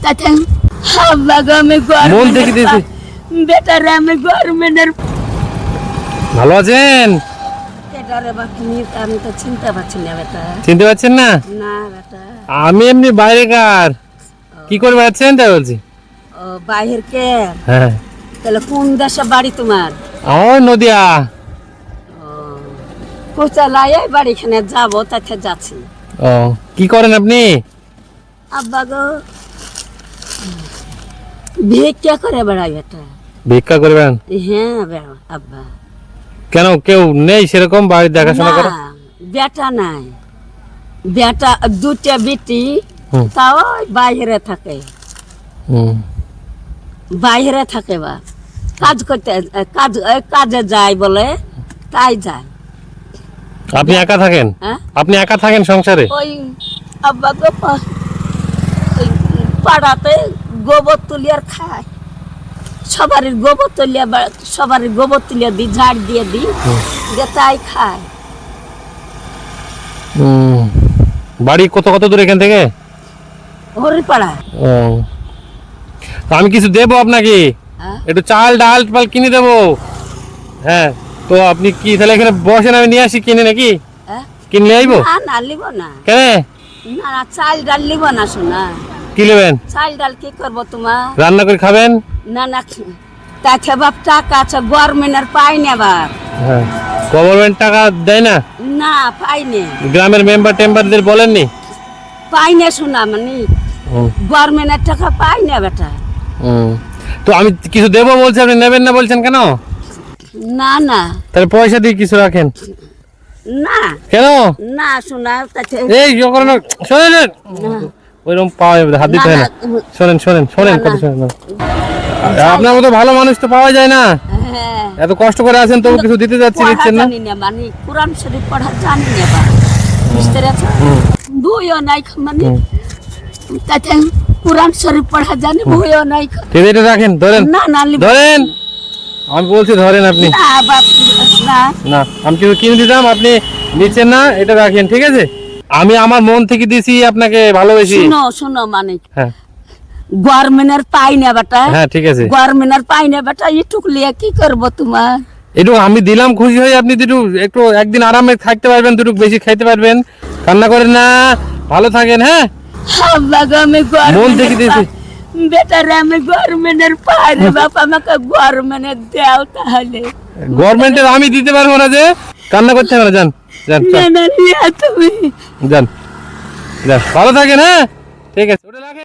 তাতে আব্বাকে আমি মন থেকে দিয়েছি। বেটারে আমি গভর্নমেন্টের ভালো আছেন? বেটারে বাকি আমি তো চিনতে পারছি না বেটা। চিনতে পারছেন না? না বেটা। আমি এমনি বাইরেকার। কি করে বেড়াচ্ছেন তাই বলছি। ও বাহির কে? হ্যাঁ। তাহলে কোন দেশে বাড়ি তোমার? ও নদিয়া। ও কোচালায় বাড়িখানে যাবো তাতে যাচ্ছি। ও কি করেন আপনি? আব্বা গো ভিক্ষা করে বেড়াই বেটা। ভিক্ষা করবেন? হ্যাঁ আব্বা। কেন কেউ নেই সেরকম বাড়ির দেখাশোনা করে? না, বেটা নাই, বেটা দুটা বেটি হুম। তাও বাইরে থাকে, হুম। বাইরে থাকে বা কাজ করতে কাজে যায় বলে তাই যায়। আপনি একা থাকেন? হ্যাঁ আপনি একা থাকেন সংসারে? ওই আব্বা গো ওই পাড়াতে গোবর তুলিয়ার খায়, সবারই গোবর তুলিয়া সবারই গোবর তুলিয়া দিই, ঝাড় দিয়ে দিই, যে তাই খায়। বাড়ি কত কত দূর এখান থেকে? হরিপাড়া। ও তো আমি কিছু দেবো আপনাকে, হ্যাঁ একটু চাল ডাল টাল কিনে দেবো। হ্যাঁ তো আপনি কি তাহলে এখানে বসেন, আমি নিয়ে আসি কিনে নাকি? হ্যাঁ কিনলে আইবো? না না লিব না, কেন? না না চাল ডাল লিব না শোনা। কি নেবেন? চাল ডাল কি করবো তোমার? রান্না করে খাবেন? না না তাতে বাপ টাকা আছে গভর্নমেন্টের পাই না বাপ। হ্যাঁ গভর্নমেন্ট টাকা দেয় না? না পাই না, গ্রামের মেম্বার টেম্বারদের বলেননি? পাই না শোনা মানে গভর্নমেন্টের টাকা পাই না বেটা। তো আমি কিছু দেবো বলছি, আপনি নেবেন না বলছেন কেন? না না তাহলে পয়সা দিয়ে কিছু রাখেন। না কেন? না শোনা তাতে এই যখন শোনেন ওইরকম পাওয়া যাবে, হাত দিতে হয় না। শোনেন শোনেন শোনেন কথা শোনেন। আপনার মতো ভালো মানুষ তো পাওয়া যায় না। হ্যাঁ এত কষ্ট করে আছেন তবু কিছু দিতে যাচ্ছি, পড়া দিচ্ছেন না। জানি না মানে কোরআন শরীফ পড়া জানি না বা বুঝতে পারছো? বইও নাই মানে তাতে কোরআন শরীফ পড়া জানি, বইও নাই। ঠিক আছে, এটা রাখেন, ধরেন না না লিব ধরেন, আমি বলছি ধরেন আপনি। না বাপ না। না আমি কিছু কিনে দিতাম, আপনি নিচ্ছেন না, এটা রাখেন ঠিক আছে। আমি আমার মন থেকে দিয়েছি আপনাকে ভালোবেসি। শুনো শুনো মানে হ্যাঁ গভর্নমেন্টের পাই না বেটা। হ্যাঁ ঠিক আছে। গভর্নমেন্টের পাই না বেটা, এটুক লিয়ে কি করবো তোমার? একটু আমি দিলাম খুশি হয়ে, আপনি দুটো একটু একদিন আরামে থাকতে পারবেন, দুটো বেশি খাইতে পারবেন। কান্না করেন না, ভালো থাকেন। হ্যাঁ আব্বা গো আমি মন থেকে দিয়েছি। বেটারে আমি গভর্নমেন্টের পাই রে বাপ, আমাকে গভর্নমেন্টের দেও তাহলে। গভর্নমেন্টের আমি দিতে পারবো না, যে কান্না করতে হবে না, যান যান না না নিয়ে তুমি যান যান, ভালো থাকেন। হ্যাঁ ঠিক আছে, ওটা রাখেন।